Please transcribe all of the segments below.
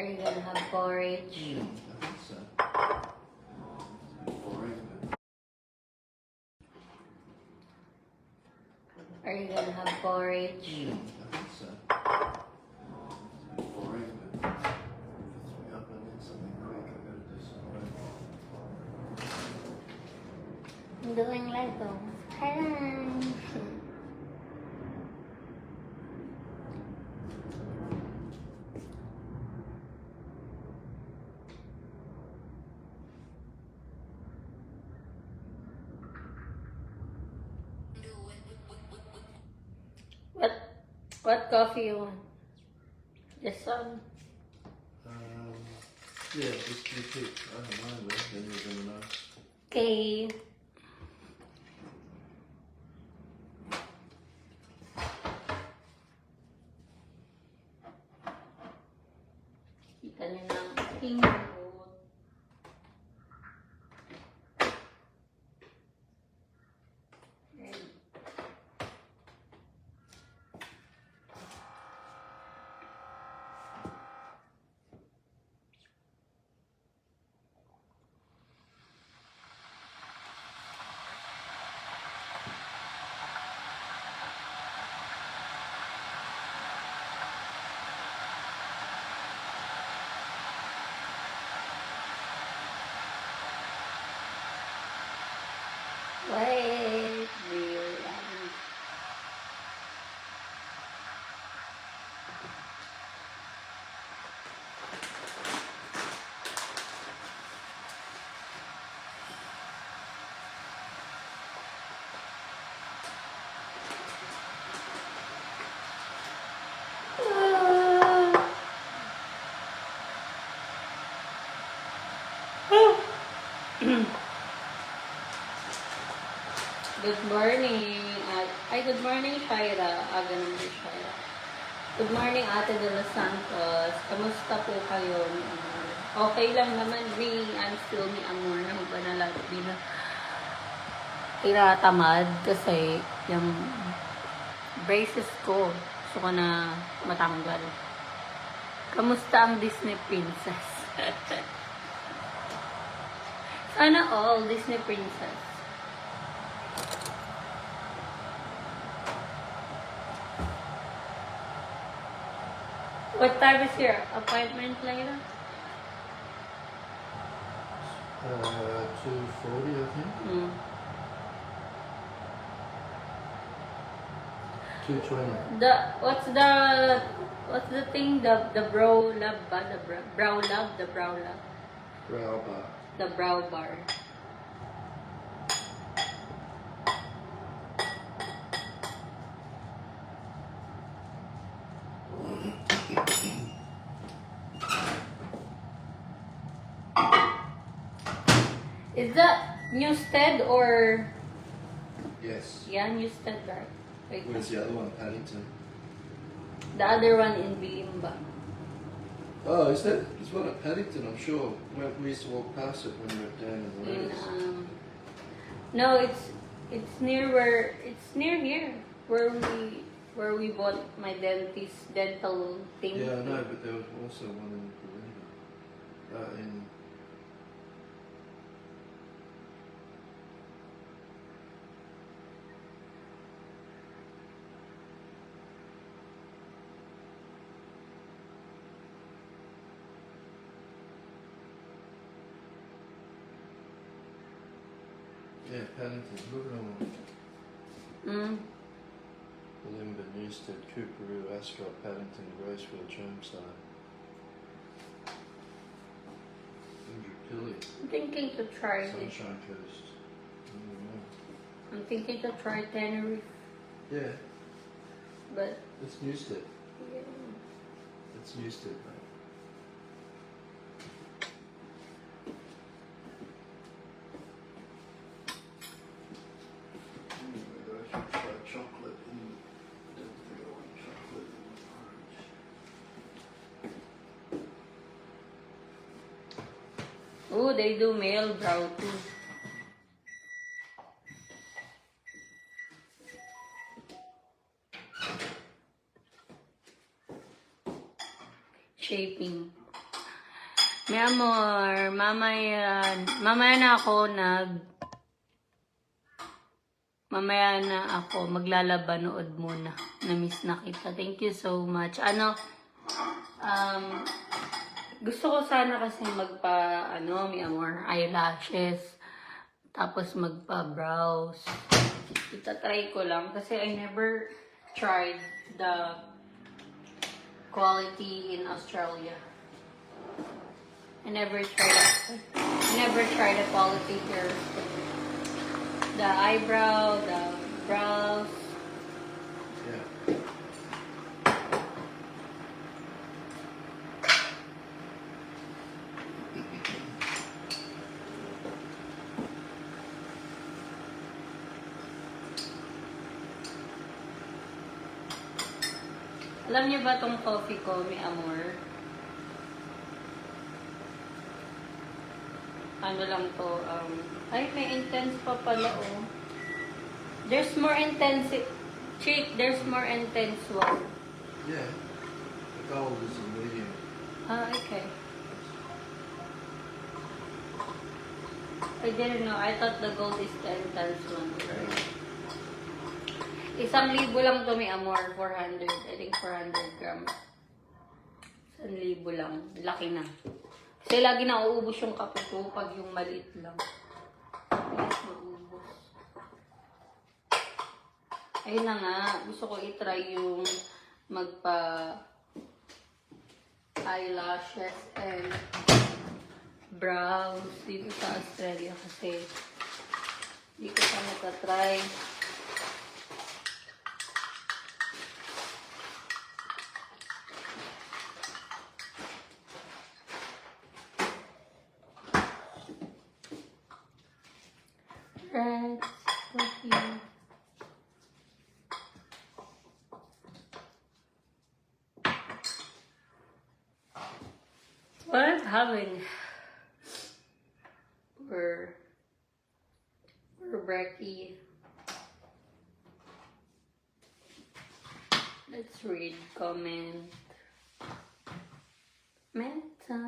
Are you gonna have porridge? I think so. Boring, but Are you gonna have porridge? I think so. Boring, but it fills me up. I need something quick. I gotta do something. I'm doing Lego. Hi. What coffee you want? Just some. Yeah, just you pick. I don't mind though. Then you're gonna know. Okay. Kita niyo ng pink gold. Ready. Wait, we're ready. Good morning. Good morning, Shaira. Aga naman si Shaira. Good morning, Ate De Los Santos. Kamusta po kayo ni Amor? Okay lang naman, me. I'm still ni Amor. Ano ba na lang? Di na tinatamad kasi yung braces ko gusto ko na matanggal. Kamusta ang Disney Princess? Sana all Disney Princess. What time is your appointment later? 2:40, I think. 2:20. What's the thing? The brow lab ba? The brow lab? The brow lab? Brow bar. The brow bar. Is that Newstead or... Yes. Yeah, Newstead, right? Wait, Where's the other one? Paddington. the other one in Bilimba. Oh, is that? There's one at Paddington, I'm sure. We used to walk past it when we were down in the In, roads. no, it's near here where we bought my dental thing. Yeah, I know, but there was also one in Paddington. In yeah, Paddington. Look at them. Bulimba, Newstead, Cooperoo, Ascot, Paddington, Graceville, Chermside. Indooroopilly, I'm thinking to try this. Sunshine Coast. I'm thinking to try Tenerife, Yeah, but it's Newstead. yeah. It's Newstead, mate. Maybe I should try chocolate in. I don't think I want chocolate in orange. Oh, they do male brow too. Shaping. Mi amor, mamaya na ako maglalaba, nood muna. Na-miss na kita. Thank you so much. Gusto ko sana kasi mi amor, eyelashes. Tapos magpa-brows. Itatry ko lang kasi I never tried the quality in Australia. I never tried the quality here. The eyebrow, the brows. Yeah. Alam niyo ba tong coffee ko, mi amor? Ano lang to, may intense pa pala, oh. There's more intense, chick, there's more intense one. Yeah. The gold is a medium. Okay. I didn't know. I thought the gold is the intense one. Isang libo lang to, mi amor. 400. I think 400 grams. 1,000 lang. Laki na. Kasi lagi na uubos yung kape ko pag yung maliit lang. Yes, maubos. Ayun na nga. Gusto ko i-try yung eyelashes and brows dito sa Australia kasi hindi ko pa natatry. Right. Okay. What I'm having for brekkie. Let's read comment. Meta.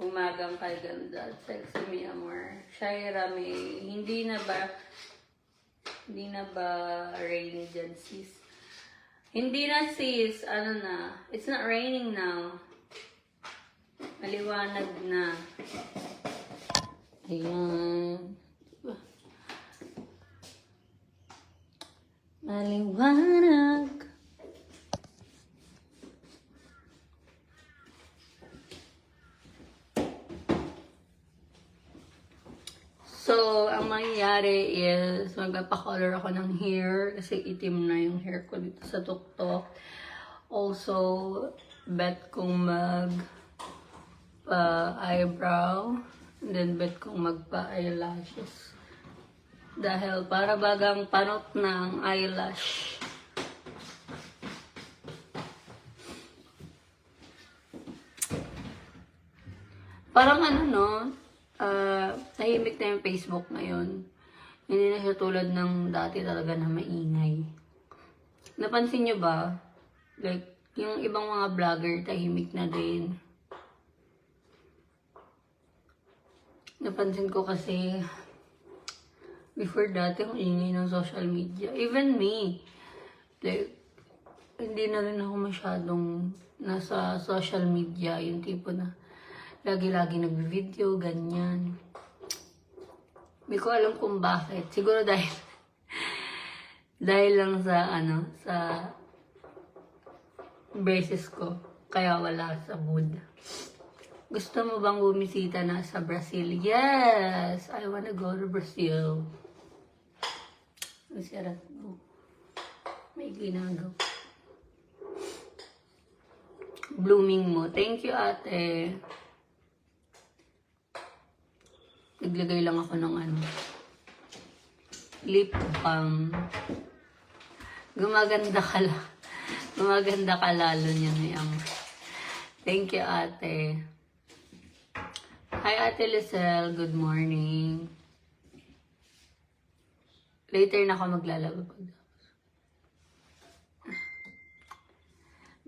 Umagang kay ganda, sexy mi amor. Shaira, hindi na ba raining dyan, sis? Hindi na, sis. Ano na? It's not raining now. Maliwanag na. Ayan. Maliwanag. So, ang mangyayari is, magpapakolor ako ng hair kasi itim na yung hair ko dito sa tuktok. Also, bet kong magpa-eyebrow. And then, bet kong magpa-eyelashes. Dahil para bagang panot ng eyelash. Parang tahimik na yung Facebook ngayon. Hindi na siya tulad ng dati talaga na maingay. Napansin nyo ba? Like, yung ibang mga vlogger, tahimik na din. Napansin ko kasi, before dati, ang ingay ng social media. Even me. Like, hindi na rin ako masyadong nasa social media. Yung tipo na, lagi-lagi nag-video, ganyan. Hindi ko alam kung bakit. Siguro dahil lang sa braces ko. Kaya wala sa mood. Gusto mo bang bumisita na sa Brazil? Yes! I wanna go to Brazil. Masarap mo. May ginagaw. Blooming mo. Thank you, ate. Naglagay lang ako ng lip balm. Gumaganda ka lalo niya, may amor. Thank you, ate. Hi, Ate Lizelle. Good morning. Later na ako maglalaba pag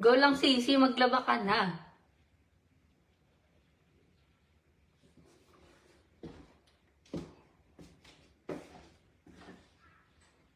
Go lang, Sisi. Maglaba ka na.